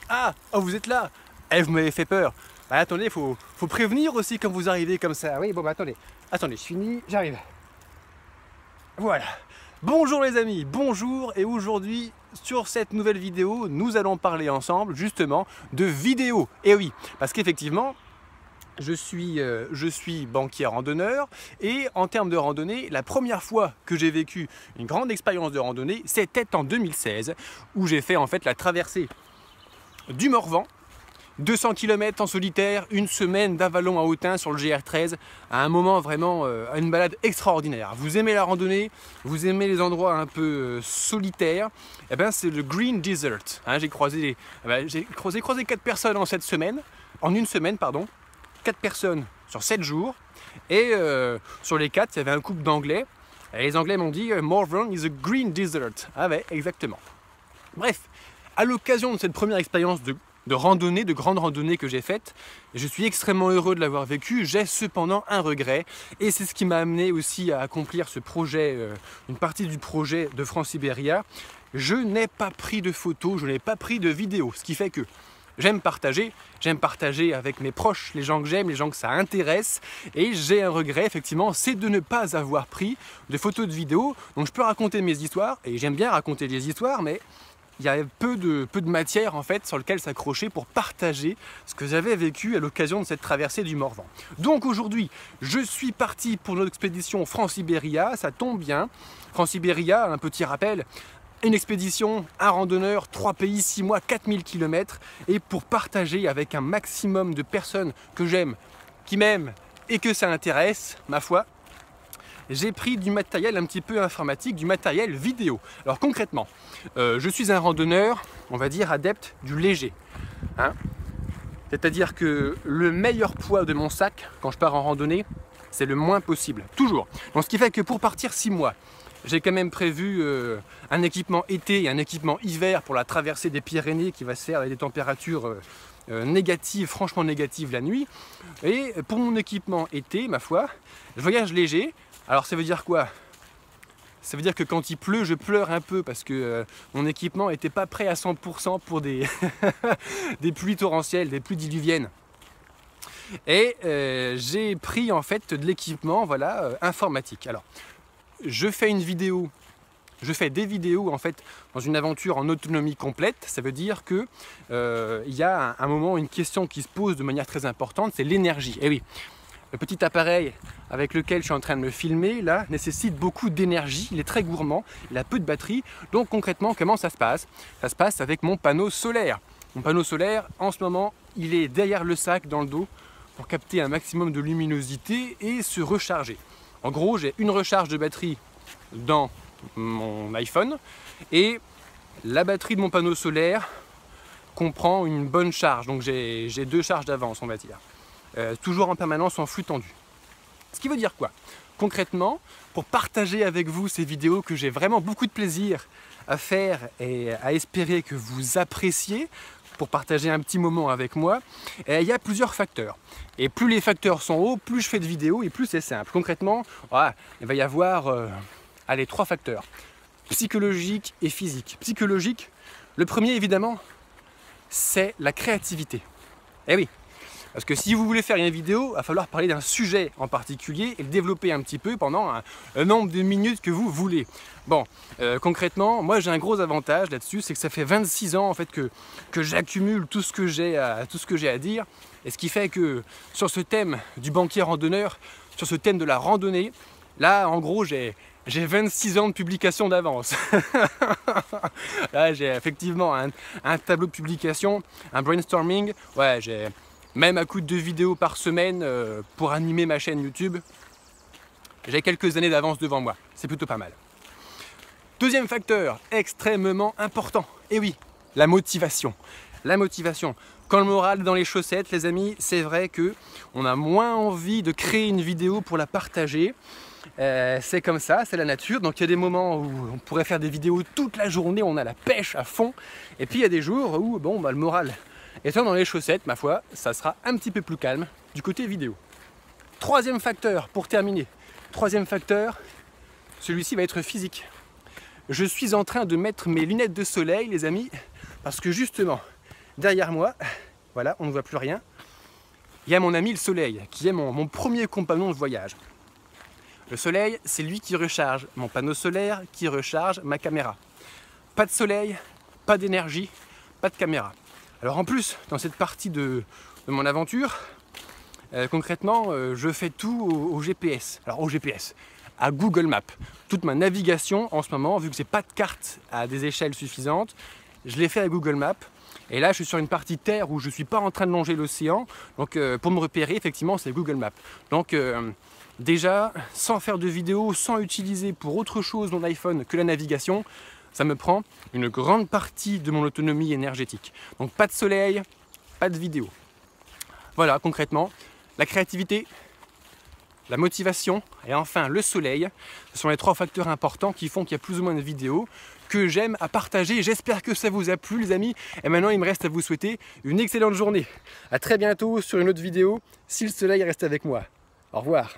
Ah, oh, vous êtes là. Eh, vous m'avez fait peur. Bah, attendez, faut prévenir aussi quand vous arrivez comme ça. Oui, bon, bah attendez. Attendez, je finis, j'arrive. Voilà. Bonjour les amis, bonjour. Et aujourd'hui, sur cette nouvelle vidéo, nous allons parler ensemble justement de vidéo. Et oui, parce qu'effectivement, je suis banquier randonneur et en termes de randonnée, la première fois que j'ai vécu une grande expérience de randonnée, c'était en 2016 où j'ai fait en fait la traversée du Morvan, 200 km en solitaire, une semaine d'Avallon à Autun sur le GR13, à un moment vraiment, une balade extraordinaire. Vous aimez la randonnée, vous aimez les endroits un peu solitaires, et ben c'est le Green Desert. Hein, j'ai croisé 4 personnes en une semaine, pardon, 4 personnes sur 7 jours, et sur les 4, il y avait un couple d'anglais, et les anglais m'ont dit « Morvan is a green desert ». Ah ouais, exactement. Bref, à l'occasion de cette première expérience de randonnée, de grande randonnée que j'ai faite, je suis extrêmement heureux de l'avoir vécu. J'ai cependant un regret, et c'est ce qui m'a amené aussi à accomplir ce projet, une partie du projet de France Iberia. Je n'ai pas pris de photos, je n'ai pas pris de vidéos, ce qui fait que j'aime partager avec mes proches, les gens que j'aime, les gens que ça intéresse, et j'ai un regret effectivement, c'est de ne pas avoir pris de photos, de vidéos. Donc je peux raconter mes histoires, et j'aime bien raconter des histoires, mais il y a peu de matière en fait sur lequel s'accrocher pour partager ce que j'avais vécu à l'occasion de cette traversée du Morvan. Donc aujourd'hui, je suis parti pour notre expédition France Iberia, ça tombe bien. France Iberia, un petit rappel, une expédition, un randonneur, 3 pays, 6 mois, 4000 km, et pour partager avec un maximum de personnes que j'aime, qui m'aiment et que ça intéresse, ma foi, j'ai pris du matériel un petit peu informatique, du matériel vidéo. Alors concrètement, je suis un randonneur, on va dire adepte du léger. Hein, c'est-à-dire que le meilleur poids de mon sac, quand je pars en randonnée, c'est le moins possible, toujours. Donc ce qui fait que pour partir 6 mois, j'ai quand même prévu un équipement été et un équipement hiver pour la traversée des Pyrénées qui va se faire avec des températures négatives, franchement négatives la nuit. Et pour mon équipement été, ma foi, je voyage léger. Alors ça veut dire quoi? Ça veut dire que quand il pleut, je pleure un peu parce que mon équipement n'était pas prêt à 100% pour des, des pluies torrentielles, des pluies diluviennes. Et j'ai pris en fait de l'équipement, voilà, informatique. Alors, je fais des vidéos en fait dans une aventure en autonomie complète. Ça veut dire que il y a un moment, une question qui se pose de manière très importante, c'est l'énergie. Et oui. Le petit appareil avec lequel je suis en train de me filmer, là, nécessite beaucoup d'énergie, il est très gourmand, il a peu de batterie. Donc concrètement, comment ça se passe? Ça se passe avec mon panneau solaire. Mon panneau solaire, en ce moment, il est derrière le sac, dans le dos, pour capter un maximum de luminosité et se recharger. En gros, j'ai une recharge de batterie dans mon iPhone, et la batterie de mon panneau solaire comprend une bonne charge. Donc j'ai 2 charges d'avance, on va dire. Toujours en permanence en flux tendu. Ce qui veut dire quoi? Concrètement, pour partager avec vous ces vidéos que j'ai vraiment beaucoup de plaisir à faire et à espérer que vous appréciez, pour partager un petit moment avec moi, il y a plusieurs facteurs. Et plus les facteurs sont hauts, plus je fais de vidéos et plus c'est simple. Concrètement, voilà, il va y avoir 3 facteurs. Psychologique et physique. Psychologique, le premier évidemment, c'est la créativité. Eh oui. Parce que si vous voulez faire une vidéo, il va falloir parler d'un sujet en particulier et le développer un petit peu pendant un nombre de minutes que vous voulez. Bon, concrètement, moi j'ai un gros avantage là-dessus, c'est que ça fait 26 ans en fait que j'accumule tout ce que j'ai à dire. Et ce qui fait que sur ce thème du banquier randonneur, sur ce thème de la randonnée, là en gros j'ai 26 ans de publication d'avance. Là j'ai effectivement un tableau de publication, un brainstorming, ouais j'ai... Même à coup de 2 vidéos par semaine pour animer ma chaîne YouTube, j'ai quelques années d'avance devant moi. C'est plutôt pas mal. Deuxième facteur extrêmement important, et oui, la motivation. La motivation. Quand le moral est dans les chaussettes, les amis, c'est vrai qu'on a moins envie de créer une vidéo pour la partager. C'est comme ça, c'est la nature. Donc il y a des moments où on pourrait faire des vidéos toute la journée, on a la pêche à fond. Et puis il y a des jours où bon, le moral étant dans les chaussettes, ma foi, ça sera un petit peu plus calme du côté vidéo. Troisième facteur, pour terminer. Troisième facteur, celui-ci va être physique. Je suis en train de mettre mes lunettes de soleil, les amis, parce que justement, derrière moi, voilà, on ne voit plus rien, il y a mon ami le soleil, qui est mon premier compagnon de voyage. Le soleil, c'est lui qui recharge mon panneau solaire, qui recharge ma caméra. Pas de soleil, pas d'énergie, pas de caméra. Alors en plus, dans cette partie de mon aventure, concrètement, je fais tout au GPS. Alors au GPS, à Google Maps. Toute ma navigation en ce moment, vu que j'ai pas de carte à des échelles suffisantes, je l'ai fait à Google Maps. Et là, je suis sur une partie terre où je ne suis pas en train de longer l'océan. Donc pour me repérer, effectivement, c'est Google Maps. Donc déjà, sans faire de vidéo, sans utiliser pour autre chose mon iPhone que la navigation, ça me prend une grande partie de mon autonomie énergétique. Donc pas de soleil, pas de vidéo. Voilà, concrètement, la créativité, la motivation et enfin le soleil, ce sont les 3 facteurs importants qui font qu'il y a plus ou moins de vidéos que j'aime à partager. J'espère que ça vous a plu les amis. Et maintenant il me reste à vous souhaiter une excellente journée. A très bientôt sur une autre vidéo, si le soleil reste avec moi. Au revoir.